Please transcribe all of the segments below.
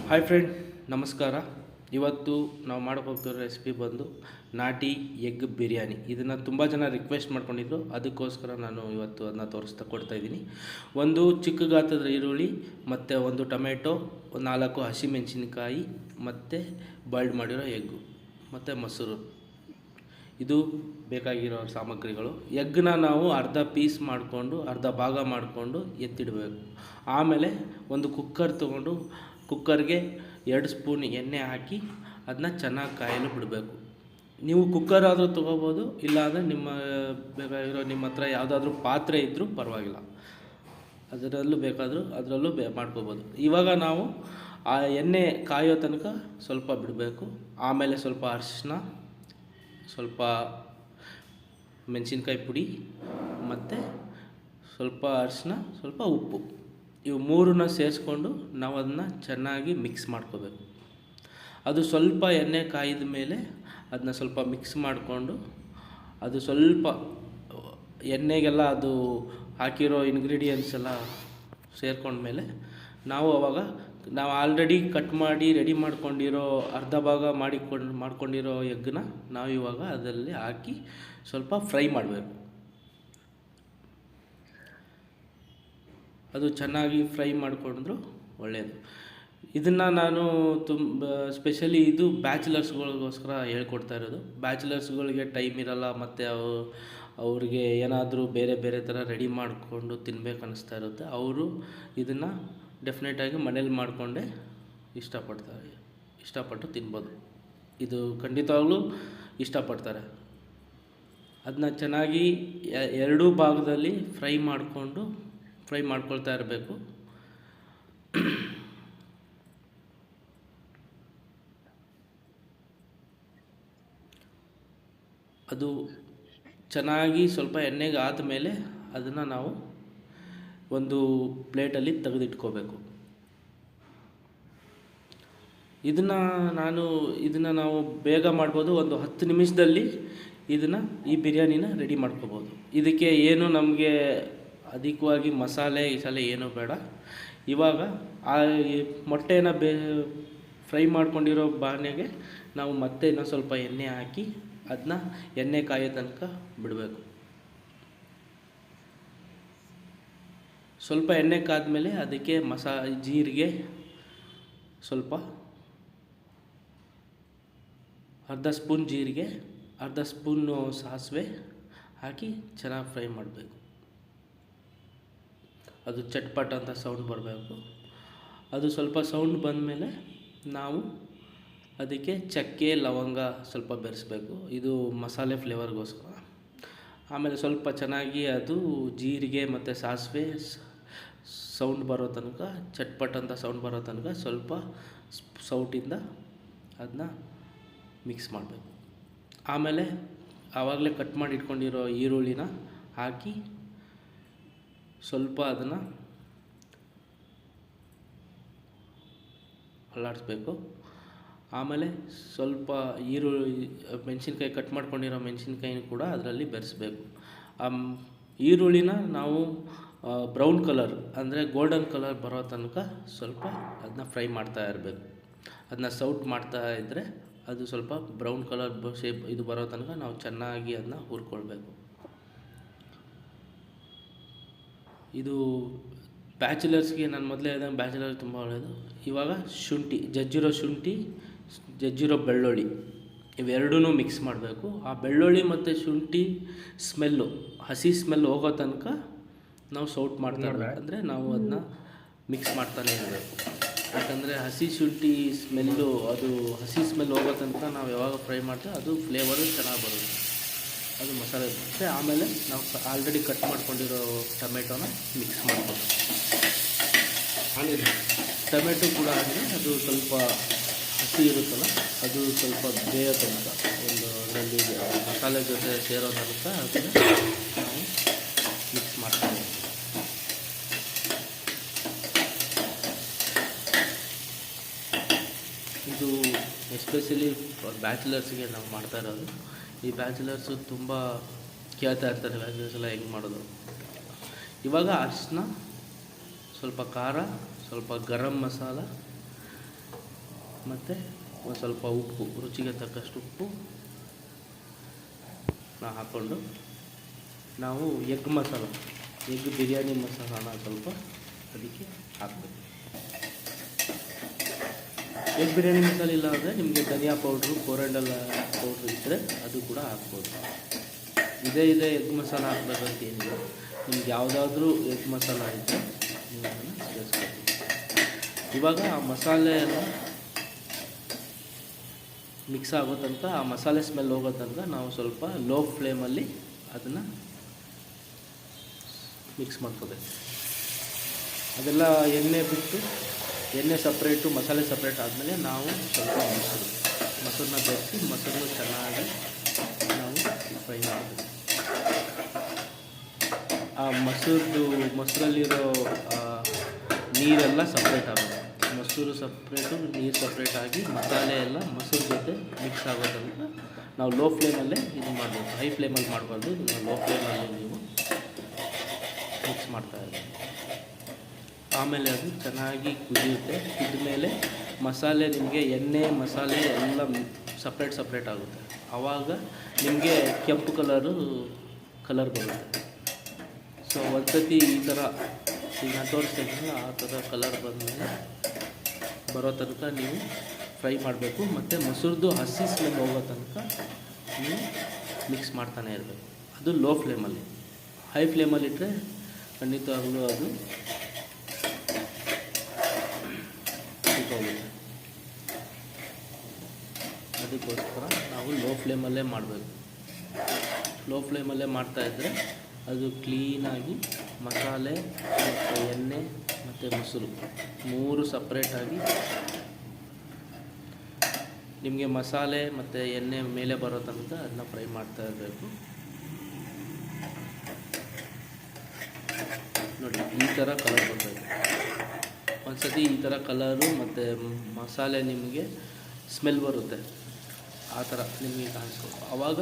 Hi friend, ನಮಸ್ಕಾರ. ಇವತ್ತು ನಾವು ಹೋಗ್ತಿರೋ ರೆಸಿಪಿ ಬಂದು ನಾಟಿ ಎಗ್ ಬಿರಿಯಾನಿ. ಇದನ್ನು ತುಂಬ ಜನ ರಿಕ್ವೆಸ್ಟ್ ಮಾಡ್ಕೊಂಡಿದ್ರು, ಅದಕ್ಕೋಸ್ಕರ ನಾನು ಇವತ್ತು ಅದನ್ನ ಕೊಡ್ತಾಯಿದ್ದೀನಿ. ಒಂದು ಚಿಕ್ಕ ಗಾತ್ರದ ಈರುಳ್ಳಿ ಮತ್ತು ಒಂದು ಟೊಮೆಟೊ, 4 ಹಸಿಮೆಣಸಿನ್ಕಾಯಿ ಮತ್ತು ಬಾಯ್ಲ್ಡ್ ಮಾಡಿರೋ ಎಗ್ಗು ಮತ್ತು ಮೊಸರು. ಇದು ಬೇಕಾಗಿರೋ ಸಾಮಗ್ರಿಗಳು. ಎಗ್ಗನ್ನ ನಾವು ಅರ್ಧ ಪೀಸ್ ಮಾಡಿಕೊಂಡು ಅರ್ಧ ಭಾಗ ಮಾಡಿಕೊಂಡು ಎತ್ತಿಡಬೇಕು. ಆಮೇಲೆ ಒಂದು ಕುಕ್ಕರ್ ತೊಗೊಂಡು ಕುಕ್ಕರ್ಗೆ 2 ಸ್ಪೂನ್ ಎಣ್ಣೆ ಹಾಕಿ ಅದನ್ನ ಚೆನ್ನಾಗಿ ಕಾಯಲು ಬಿಡಬೇಕು. ನೀವು ಕುಕ್ಕರ್ ಆದರೂ ತೊಗೋಬೋದು, ಇಲ್ಲಾಂದರೆ ಬೇಕಾಗಿರೋ ನಿಮ್ಮ ಹತ್ರ ಯಾವುದಾದ್ರೂ ಪಾತ್ರೆ ಇದ್ದರೂ ಪರವಾಗಿಲ್ಲ, ಅದರಲ್ಲೂ ಮಾಡ್ಕೋಬೋದು. ಇವಾಗ ನಾವು ಆ ಎಣ್ಣೆ ಕಾಯೋ ತನಕ ಸ್ವಲ್ಪ ಬಿಡಬೇಕು. ಆಮೇಲೆ ಸ್ವಲ್ಪ ಅರಿಶಿನ, ಸ್ವಲ್ಪ ಮೆಣಸಿನ್ಕಾಯಿ ಪುಡಿ ಮತ್ತು ಸ್ವಲ್ಪ ಅರಿಶಿನ, ಸ್ವಲ್ಪ ಉಪ್ಪು, ಇವು ಮೂರನ್ನ ಸೇರಿಸ್ಕೊಂಡು ನಾವು ಅದನ್ನು ಚೆನ್ನಾಗಿ ಮಿಕ್ಸ್ ಮಾಡ್ಕೋಬೇಕು. ಅದು ಸ್ವಲ್ಪ ಎಣ್ಣೆ ಕಾಯ್ದ ಮೇಲೆ ಅದನ್ನ ಸ್ವಲ್ಪ ಮಿಕ್ಸ್ ಮಾಡಿಕೊಂಡು, ಅದು ಸ್ವಲ್ಪ ಎಣ್ಣೆಗೆಲ್ಲ ಅದು ಹಾಕಿರೋ ಇಂಗ್ರೀಡಿಯೆಂಟ್ಸ್ ಎಲ್ಲ ಸೇರ್ಕೊಂಡ್ಮೇಲೆ ನಾವು ಆಲ್ರೆಡಿ ಕಟ್ ಮಾಡಿ ರೆಡಿ ಮಾಡ್ಕೊಂಡಿರೋ ಅರ್ಧ ಭಾಗ ಮಾಡ್ಕೊಂಡಿರೋ ಎಗ್ಗನ್ನ ನಾವು ಇವಾಗ ಅದರಲ್ಲಿ ಹಾಕಿ ಸ್ವಲ್ಪ ಫ್ರೈ ಮಾಡಬೇಕು. ಅದು ಚೆನ್ನಾಗಿ ಫ್ರೈ ಮಾಡಿಕೊಂಡ್ರು ಒಳ್ಳೆಯದು. ಇದನ್ನು ನಾನು ಸ್ಪೆಷಲಿ ಇದು ಬ್ಯಾಚುಲರ್ಸ್ಗಳಿಗೋಸ್ಕರ ಹೇಳ್ಕೊಡ್ತಾ ಇರೋದು. ಬ್ಯಾಚುಲರ್ಸ್ಗಳಿಗೆ ಟೈಮ್ ಇರೋಲ್ಲ, ಮತ್ತು ಅವ್ರಿಗೆ ಏನಾದರೂ ಬೇರೆ ಬೇರೆ ಥರ ರೆಡಿ ಮಾಡಿಕೊಂಡು ತಿನ್ಬೇಕು ಅನ್ನಿಸ್ತಾ ಇರುತ್ತೆ. ಅವರು ಇದನ್ನು ಡೆಫಿನೆಟಾಗಿ ಮನೇಲಿ ಮಾಡಿಕೊಂಡೇ ಇಷ್ಟಪಟ್ಟು ತಿನ್ಬೋದು. ಇದು ಖಂಡಿತವಾಗ್ಲೂ ಇಷ್ಟಪಡ್ತಾರೆ. ಅದನ್ನ ಚೆನ್ನಾಗಿ ಎರಡೂ ಭಾಗದಲ್ಲಿ ಫ್ರೈ ಮಾಡ್ಕೊಳ್ತಾ ಇರಬೇಕು. ಅದು ಚೆನ್ನಾಗಿ ಸ್ವಲ್ಪ ಎಣ್ಣೆಗೆ ಆದಮೇಲೆ ಅದನ್ನು ನಾವು ಒಂದು ಪ್ಲೇಟಲ್ಲಿ ತೆಗೆದಿಟ್ಕೋಬೇಕು. ಇದನ್ನು ನಾವು ಬೇಗ ಮಾಡ್ಬೋದು. ಒಂದು 10 ನಿಮಿಷದಲ್ಲಿ ಈ ಬಿರಿಯಾನಿನ ರೆಡಿ ಮಾಡ್ಕೋಬೋದು. ಇದಕ್ಕೆ ಏನು ನಮಗೆ ಅಧಿಕವಾಗಿ ಮಸಾಲೆ ಏನೂ ಬೇಡ. ಇವಾಗ ಆ ಮೊಟ್ಟೆನ ಫ್ರೈ ಮಾಡ್ಕೊಂಡಿರೋ ಬಾಣಲೆಗೆ ನಾವು ಮತ್ತೆ ಇನ್ನೂ ಸ್ವಲ್ಪ ಎಣ್ಣೆ ಹಾಕಿ ಅದನ್ನ ಎಣ್ಣೆ ಕಾಯೋ ತನಕ ಬಿಡಬೇಕು. ಸ್ವಲ್ಪ ಎಣ್ಣೆ ಕಾದ್ಮೇಲೆ ಅದಕ್ಕೆ ಜೀರಿಗೆ, ಸ್ವಲ್ಪ ಅರ್ಧ ಸ್ಪೂನ್ ಜೀರಿಗೆ, ಅರ್ಧ ಸ್ಪೂನು ಸಾಸಿವೆ ಹಾಕಿ ಚೆನ್ನಾಗಿ ಫ್ರೈ ಮಾಡಬೇಕು. ಅದು ಚಟ್ಪಟ್ ಅಂತ ಸೌಂಡ್ ಬರಬೇಕು. ಅದು ಸ್ವಲ್ಪ ಸೌಂಡ್ ಬಂದಮೇಲೆ ನಾವು ಅದಕ್ಕೆ ಚಕ್ಕೆ, ಲವಂಗ ಸ್ವಲ್ಪ ಬೆರೆಸ್ಬೇಕು. ಇದು ಮಸಾಲೆ ಫ್ಲೇವರ್ಗೋಸ್ಕರ. ಆಮೇಲೆ ಸ್ವಲ್ಪ ಚೆನ್ನಾಗಿ ಅದು ಜೀರಿಗೆ ಮತ್ತು ಸಾಸಿವೆ ಸೌಂಡ್ ಬರೋ ತನಕ, ಚಟ್ಪಟ್ ಅಂತ ಸೌಂಡ್ ಬರೋ ತನಕ ಸ್ವಲ್ಪ ಸೌಟಿಂದ ಅದನ್ನ ಮಿಕ್ಸ್ ಮಾಡಬೇಕು. ಆಮೇಲೆ ಆವಾಗಲೇ ಕಟ್ ಮಾಡಿ ಇಟ್ಕೊಂಡಿರೋ ಈರುಳ್ಳಿನ ಹಾಕಿ ಸ್ವಲ್ಪ ಅದನ್ನು ಅಲ್ಲಾಡಿಸ್ಬೇಕು. ಆಮೇಲೆ ಸ್ವಲ್ಪ ಮೆಣಸಿನ್ಕಾಯಿ ಕಟ್ ಮಾಡ್ಕೊಂಡಿರೋ ಮೆಣಸಿನ್ಕಾಯಿನೂ ಕೂಡ ಅದರಲ್ಲಿ ಬೆರೆಸ್ಬೇಕು. ಈರುಳ್ಳಿನ ನಾವು ಬ್ರೌನ್ ಕಲರ್ ಅಂದರೆ ಗೋಲ್ಡನ್ ಕಲರ್ ಬರೋ ತನಕ ಸ್ವಲ್ಪ ಅದನ್ನ ಫ್ರೈ ಮಾಡ್ತಾ ಇರಬೇಕು. ಅದನ್ನ ಸೌಟ್ ಮಾಡ್ತಾ ಇದ್ದರೆ ಅದು ಸ್ವಲ್ಪ ಬ್ರೌನ್ ಕಲರ್ ಶೇಪ್ ಇದು ಬರೋ ತನಕ ನಾವು ಚೆನ್ನಾಗಿ ಅದನ್ನ ಹುರ್ಕೊಳ್ಬೇಕು. ಇದು ಬ್ಯಾಚುಲರ್ಸ್ಗೆ, ನಾನು ಮೊದಲೇ ಹೇಳಿದಂಗೆ ಬ್ಯಾಚುಲರ್ಸ್ ತುಂಬ ಒಳ್ಳೆಯದು. ಇವಾಗ ಜಜ್ಜಿರೋ ಶುಂಠಿ, ಜಜ್ಜಿರೋ ಬೆಳ್ಳುಳ್ಳಿ ಇವೆರಡೂ ಮಿಕ್ಸ್ ಮಾಡಬೇಕು. ಆ ಬೆಳ್ಳುಳ್ಳಿ ಮತ್ತು ಶುಂಠಿ ಹಸಿ ಸ್ಮೆಲ್ ಹೋಗೋ ತನಕ ನಾವು ಸೌಟ್ ಮಾಡ್ತಾ ಇರಬೇಕು. ಅಂದರೆ ನಾವು ಅದನ್ನ ಮಿಕ್ಸ್ ಮಾಡ್ತಾನೆ ಇರಬೇಕು. ಯಾಕಂದರೆ ಹಸಿ ಶುಂಠಿ ಹಸಿ ಸ್ಮೆಲ್ ಹೋಗೋ ತನಕ ನಾವು ಯಾವಾಗ ಫ್ರೈ ಮಾಡ್ತೀವಿ ಅದು ಫ್ಲೇವರು ಚೆನ್ನಾಗಿ ಬರುತ್ತೆ, ಅದು ಮಸಾಲೆ ಬರುತ್ತೆ. ಆಮೇಲೆ ನಾವು ಆಲ್ರೆಡಿ ಕಟ್ ಮಾಡ್ಕೊಂಡಿರೋ ಟೊಮೆಟೊನ ಮಿಕ್ಸ್ ಮಾಡ್ಬೋದು. ಟೊಮೆಟೊ ಕೂಡ ಅಂದರೆ ಅದು ಸ್ವಲ್ಪ ಹಸಿ ಇರುತ್ತಲ್ಲ, ಅದು ಸ್ವಲ್ಪ ಬೇಯೋ ತನಕ, ಅದರಲ್ಲಿ ಮಸಾಲೆ ಜೊತೆ ಸೇರೋ ತನಕ ಅದನ್ನು ನಾವು ಮಿಕ್ಸ್ ಮಾಡ್ತೀವಿ. ಇದು ಎಸ್ಪೆಷಲಿ ಬ್ಯಾಚುಲರ್ಸ್ಗೆ ನಾವು ಮಾಡ್ತಾ ಇರೋದು. ಈ ಬ್ಯಾಚುಲರ್ಸು ತುಂಬ ಕೇಳ್ತಾ ಇರ್ತಾರೆ, ಬ್ಯಾಚುಲರ್ಸ್ ಎಲ್ಲ ಹೆಂಗೆ ಮಾಡೋದು. ಇವಾಗ ಅರಿಶಿನ, ಸ್ವಲ್ಪ ಖಾರ, ಸ್ವಲ್ಪ ಗರಂ ಮಸಾಲ, ಮತ್ತು ಒಂದು ಸ್ವಲ್ಪ ಉಪ್ಪು, ರುಚಿಗೆ ತಕ್ಕಷ್ಟು ಉಪ್ಪು ಹಾಕ್ಕೊಂಡು ನಾವು ಎಗ್ ಬಿರಿಯಾನಿ ಮಸಾಲಾನ ಸ್ವಲ್ಪ ಅದಕ್ಕೆ ಹಾಕಬೇಕು. ಎಗ್ ಬಿರಿಯಾನಿ ಮಸಾಲೆ ಇಲ್ಲ ಅಂದರೆ ನಿಮಗೆ ಧನಿಯಾ ಪೌಡ್ರು, ಕೋರಂಡಲ್ ಪೌಡ್ರು ಇದ್ದರೆ ಅದು ಕೂಡ ಹಾಕ್ಬೋದು. ಇದೇ ಎಗ್ ಮಸಾಲ ಹಾಕ್ಬೇಕಂತ ಏನಿಲ್ಲ, ನಿಮ್ಗೆ ಯಾವುದಾದ್ರೂ ಎಗ್ ಮಸಾಲ ಇದ್ದರೆ ನೀವು ಅದನ್ನು ಸೇರಿಸ್ಬೋದು. ಇವಾಗ ಆ ಮಸಾಲೆ ಎಲ್ಲ ಮಿಕ್ಸ್ ಆಗೋ ತನಕ, ಆ ಮಸಾಲೆ ಸ್ಮೆಲ್ ಹೋಗೋ ತನಕ ನಾವು ಸ್ವಲ್ಪ ಲೋ ಫ್ಲೇಮಲ್ಲಿ ಅದನ್ನು ಮಿಕ್ಸ್ ಮಾಡ್ಕೋಬೇಕು. ಅದೆಲ್ಲ ಎಣ್ಣೆ ಬಿಟ್ಟು, ಎಣ್ಣೆ ಸಪ್ರೇಟು ಮಸಾಲೆ ಸಪ್ರೇಟ್ ಆದಮೇಲೆ ನಾವು ಸ್ವಲ್ಪ ಮೊಸರನ್ನ ಬೆರೆಸಿ ಮೊಸರನ್ನು ಚೆನ್ನಾಗಿ ನಾವು ಫ್ರೈ ಮಾಡಬೇಕು. ಆ ಮೊಸರಲ್ಲಿರೋ ನೀರೆಲ್ಲ ಸಪ್ರೇಟ್ ಆಗಬೇಕು. ಮೊಸರು ಸಪ್ರೇಟು, ನೀರು ಸಪ್ರೇಟಾಗಿ ಮಸಾಲೆ ಎಲ್ಲ ಮೊಸರು ಜೊತೆ ಮಿಕ್ಸ್ ಆಗೋ ತನಕ ನಾವು ಲೋ ಫ್ಲೇಮಲ್ಲೇ ಇದು ಮಾಡಬೇಕು. ಹೈ ಫ್ಲೇಮಲ್ಲಿ ಮಾಡಬಾರ್ದು, ಇದನ್ನು ಲೋ ಫ್ಲೇಮಲ್ಲಿ ನೀವು ಮಿಕ್ಸ್ ಮಾಡ್ತಾಯಿರ್ಬೇಕು. ಆಮೇಲೆ ಅದು ಚೆನ್ನಾಗಿ ಕುದಿಯುತ್ತೆ. ಕುದ್ದ ಮೇಲೆ ಮಸಾಲೆ ನಿಮಗೆ ಎಣ್ಣೆ ಮಸಾಲೆ ಎಲ್ಲ ಸಪ್ರೇಟ್ ಆಗುತ್ತೆ. ಆವಾಗ ನಿಮಗೆ ಕೆಂಪು ಕಲರ್ ಬರುತ್ತೆ. ಸೊ ಒಂದು ಸತಿ ಈ ಥರ ಈಗ ನಾನು ತೋರಿಸ್ತಿದ್ದೀನಲ್ಲ ಆ ಥರ ಕಲರ್ ಬರೋ ತನಕ ನೀವು ಫ್ರೈ ಮಾಡಬೇಕು. ಮತ್ತು ಮೊಸರದ್ದು ಹಸಿ ಸ್ಮೆಲ್ ಹೋಗೋ ತನಕ ನೀವು ಮಿಕ್ಸ್ ಮಾಡ್ತಾನೆ ಇರಬೇಕು. ಅದು ಲೋ ಫ್ಲೇಮಲ್ಲಿ. ಹೈ ಫ್ಲೇಮಲ್ಲಿಟ್ಟರೆ ಖಂಡಿತವಾಗಲೂ ಅದು ಹೋಗುತ್ತೆ. ಅದಕ್ಕೋಸ್ಕರ ನಾವು ಲೋ ಫ್ಲೇಮಲ್ಲೇ ಮಾಡಬೇಕು. ಲೋ ಫ್ಲೇಮಲ್ಲೇ ಮಾಡ್ತಾಯಿದ್ರೆ ಅದು ಕ್ಲೀನಾಗಿ ಮಸಾಲೆ ಮತ್ತು ಎಣ್ಣೆ ಮತ್ತು ಮೊಸರು 3 ಸಪ್ರೇಟಾಗಿ ನಿಮಗೆ ಮಸಾಲೆ ಮತ್ತು ಎಣ್ಣೆ ಮೇಲೆ ಬರೋ ತನಕ ಅದನ್ನ ಫ್ರೈ ಮಾಡ್ತಾ ಇರಬೇಕು. ನೋಡಿ ಈ ಥರ ಕಲರ್ ಬರಬೇಕು. ಒಂದು ಸತಿ ಈ ಥರ ಕಲರು ಮತ್ತು ಮಸಾಲೆ ನಿಮಗೆ ಸ್ಮೆಲ್ ಬರುತ್ತೆ, ಆ ಥರ ನಿಮಗೆ ಕಾಣಿಸ್ಬೇಕು. ಆವಾಗ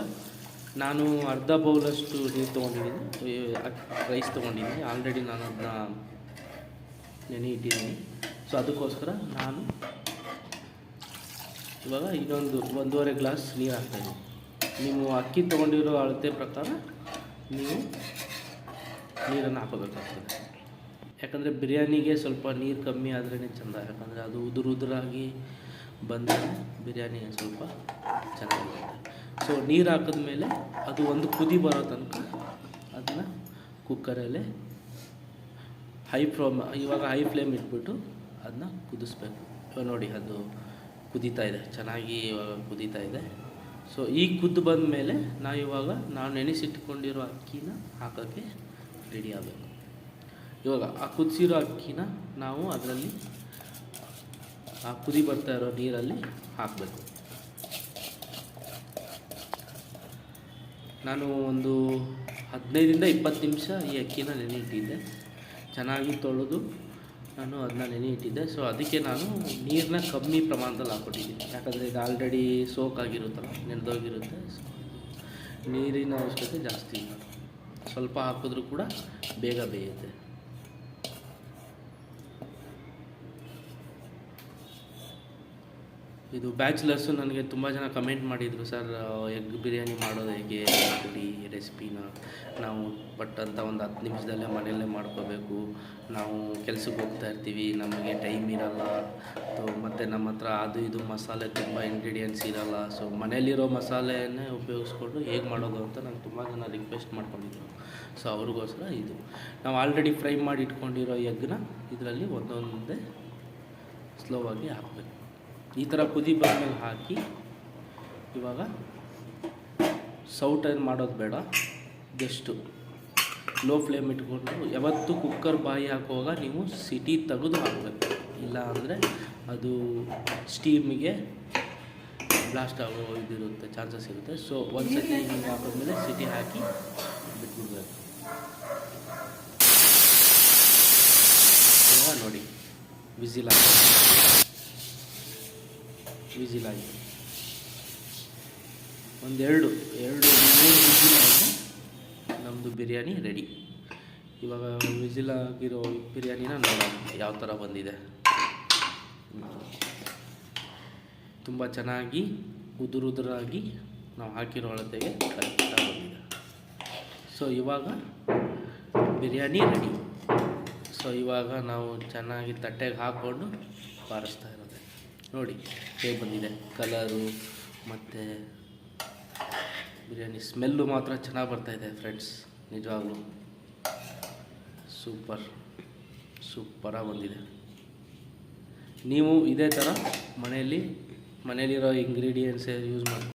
ನಾನು ಅರ್ಧ ಬೌಲಷ್ಟು ನೀರು ತೊಗೊಂಡಿದ್ದೀನಿ, ರೈಸ್ ತೊಗೊಂಡಿದ್ದೀನಿ. ಆಲ್ರೆಡಿ ನಾನು ಅದನ್ನ ನೆನೆ ಇಟ್ಟಿದ್ದೀನಿ. ಸೊ ಅದಕ್ಕೋಸ್ಕರ ನಾನು ಇವಾಗ ಇನ್ನೊಂದು 1.5 ಗ್ಲಾಸ್ ನೀರು ಹಾಕ್ತಾಯಿದ್ದೀನಿ. ನೀವು ಅಕ್ಕಿ ತೊಗೊಂಡಿರೋ ಅಳತೆ ಪ್ರಕಾರ ನೀವು ನೀರನ್ನು ಹಾಕೋಬೇಕಾಗ್ತದೆ. ಯಾಕಂದರೆ ಬಿರಿಯಾನಿಗೆ ಸ್ವಲ್ಪ ನೀರು ಕಮ್ಮಿ ಆದ್ರೇ ಚೆಂದ. ಯಾಕಂದರೆ ಅದು ಉದುರಾಗಿ ಬಂದರೆ ಬಿರಿಯಾನಿ ಸ್ವಲ್ಪ ಚೆನ್ನಾಗಿರುತ್ತೆ. ಸೊ ನೀರು ಹಾಕಿದ್ಮೇಲೆ ಅದು ಒಂದು ಕುದಿ ಬರೋ ತನಕ ಅದನ್ನು ಕುಕ್ಕರಲ್ಲೇ ಇವಾಗ ಹೈ ಫ್ಲೇಮ್ ಇಟ್ಬಿಟ್ಟು ಅದನ್ನ ಕುದಿಸ್ಬೇಕು. ಇವಾಗ ನೋಡಿ ಅದು ಕುದೀತಾ ಇದೆ, ಚೆನ್ನಾಗಿ ಇವಾಗ ಕುದೀತಾ ಇದೆ. ಸೊ ಈಗ ಕುದ್ದು ಬಂದ ಮೇಲೆ ನಾವು ನೆನೆಸಿಟ್ಕೊಂಡಿರೋ ಅಕ್ಕಿನ ಹಾಕೋಕ್ಕೆ ರೆಡಿ ಆಗಬೇಕು. ಇವಾಗ ಆ ಕುದಿಸಿರೋ ಅಕ್ಕಿನ ನಾವು ಅದರಲ್ಲಿ ಆ ಕುದಿ ಬರ್ತಾ ಇರೋ ನೀರಲ್ಲಿ ಹಾಕಬೇಕು. ನಾನು ಒಂದು 15-20 ನಿಮಿಷ ಈ ಅಕ್ಕಿನ ನೆನೆ ಇಟ್ಟಿದ್ದೆ. ಚೆನ್ನಾಗಿ ತೊಳೆದು ನಾನು ಅದನ್ನ ನೆನೆ ಇಟ್ಟಿದ್ದೆ. ಸೊ ಅದಕ್ಕೆ ನಾನು ನೀರನ್ನ ಕಮ್ಮಿ ಪ್ರಮಾಣದಲ್ಲಿ ಹಾಕ್ಕೊಟ್ಟಿದ್ದೀನಿ. ಯಾಕಂದರೆ ಇದು ಆಲ್ರೆಡಿ ಸೋಕ್ ಆಗಿರುತ್ತಲ್ಲ, ನೆನೆದೋಗಿರುತ್ತೆ. ಸೊ ನೀರಿನ ಅವಶ್ಯಕತೆ ಜಾಸ್ತಿ ಇಲ್ಲ, ಸ್ವಲ್ಪ ಹಾಕಿದ್ರೂ ಕೂಡ ಬೇಗ ಬೇಯುತ್ತೆ. ಇದು ಬ್ಯಾಚುಲರ್ಸು ನನಗೆ ತುಂಬ ಜನ ಕಮೆಂಟ್ ಮಾಡಿದರು, ಸರ್ ಎಗ್ ಬಿರಿಯಾನಿ ಮಾಡೋದು ಹೇಗೆ ಕೊಡಿ ರೆಸಿಪಿನ. ನಾವು ಅಂತ ಒಂದು 10 ನಿಮಿಷದಲ್ಲೇ ಮನೆಯಲ್ಲೇ ಮಾಡ್ಕೋಬೇಕು. ನಾವು ಕೆಲ್ಸಕ್ಕೆ ಹೋಗ್ತಾ ಇರ್ತೀವಿ, ನಮಗೆ ಟೈಮ್ ಇರೋಲ್ಲ. ಮತ್ತು ನಮ್ಮ ಹತ್ರ ಅದು ಇದು ಮಸಾಲೆ ತುಂಬ ಇಂಗ್ರೀಡಿಯೆಂಟ್ಸ್ ಇರೋಲ್ಲ. ಸೊ ಮನೇಲಿರೋ ಮಸಾಲೆಯನ್ನೇ ಉಪಯೋಗಿಸ್ಕೊಂಡು ಹೇಗೆ ಮಾಡೋದು ಅಂತ ನಂಗೆ ತುಂಬ ಜನ ರಿಕ್ವೆಸ್ಟ್ ಮಾಡ್ಕೊಂಡಿದ್ರು. ಸೊ ಅವ್ರಿಗೋಸ್ಕರ ಇದು ನಾವು ಆಲ್ರೆಡಿ ಫ್ರೈ ಮಾಡಿ ಇಟ್ಕೊಂಡಿರೋ ಎಗ್ನ ಇದರಲ್ಲಿ ಒಂದೊಂದೇ ಸ್ಲೋವಾಗಿ ಹಾಕಬೇಕು. ಈ ಥರ ಕುದಿ ಬಂದಮೇಲೆ ಹಾಕಿ ಇವಾಗ ಸೌಟ್ ಏನು ಮಾಡೋದು ಬೇಡ, ಜಸ್ಟು ಲೋ ಫ್ಲೇಮ್ ಇಟ್ಕೊಂಡು ಯಾವತ್ತೂ ಕುಕ್ಕರ್ ಬಾಯಿ ಹಾಕುವಾಗ ನೀವು ಸಿಟಿ ತೆಗೆದು ಹಾಕಬೇಕು. ಇಲ್ಲ ಅಂದರೆ ಅದು ಸ್ಟೀಮಿಗೆ ಬ್ಲಾಸ್ಟ್ ಆಗೋ ಇದಿರುತ್ತೆ, ಚಾನ್ಸಸ್ ಇರುತ್ತೆ. ಸೊ ಒಂದು ಸತಿ ಹಿಂಗೆ ಹಾಕಿದ್ಮೇಲೆ ಸಿಟಿ ಹಾಕಿ ಬಿಟ್ಬಿಡ್ಬೇಕು. ಇವಾಗ ನೋಡಿ ವಿಸಿಲ್ ಆಗಿ ಒಂದೆರಡು 3 ವಿಸಿಲ್ ಆಗಿ ನಮ್ಮದು ಬಿರಿಯಾನಿ ರೆಡಿ. ಇವಾಗ ವಿಸಿಲ್ ಆಗಿರೋ ಬಿರಿಯಾನಿನ ನೋಡೋಣ ಯಾವ ಥರ ಬಂದಿದೆ. ತುಂಬ ಚೆನ್ನಾಗಿ ಉದುರಾಗಿ ನಾವು ಹಾಕಿರೋ ಅಳತೆಗೆ ಕರೆಕ್ಟಾಗಿ ಬಂದಿದೆ. ಸೊ ಇವಾಗ ಬಿರಿಯಾನಿ ರೆಡಿ. ಸೊ ಇವಾಗ ನಾವು ಚೆನ್ನಾಗಿ ತಟ್ಟೆಗೆ ಹಾಕ್ಕೊಂಡು ಬಾರಿಸ್ತಾ ಇರೋದು ನೋಡಿ ಹೇಗೆ ಬಂದಿದೆ ಕಲರು ಮತ್ತು ಬಿರಿಯಾನಿ ಸ್ಮೆಲ್ಲು ಮಾತ್ರ ಚೆನ್ನಾಗಿ ಬರ್ತಾಯಿದೆ ಫ್ರೆಂಡ್ಸ್. ನಿಜವಾಗ್ಲೂ ಸೂಪರಾಗಿ ಬಂದಿದೆ. ನೀವು ಇದೇ ಥರ ಮನೆಯಲ್ಲಿರೋ ಇಂಗ್ರೀಡಿಯೆಂಟ್ಸ್ ಯೂಸ್ ಮಾಡಿ